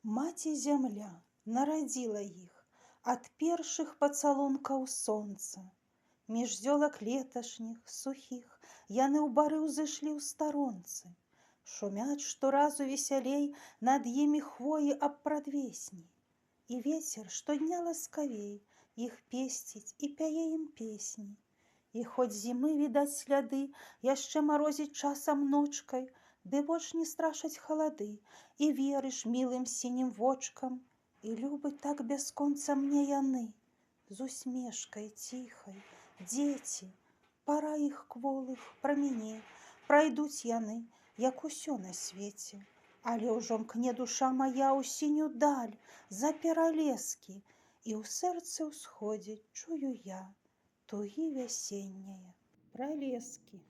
Маці зямля нарадзіла іх ад першых пацалункаў сонца. Між зёлак леташніх, сухіх, яны ў бары ўзышлі ў старонцы. Шумяць шторазу весялей над імі хвоі аб прадвесні. І вецер штодня ласкавей іх песціць і пяе ім песні. І хоць зімы відаць сляды, яшчэ марозіць часам ночкай, ды больш не страшаць халады, і верыш мілым сінім вочкам, і любы так бясконца мне яны, з усмешкай ціхай, дзеці, пара іх кволых праміне, прайдуць яны, як усё на свеце, але ўжо мкне душа мая ў сінюю даль за пералескі, і ў сэрцы ўсходзіць чую я тугі вясеннія пралескі.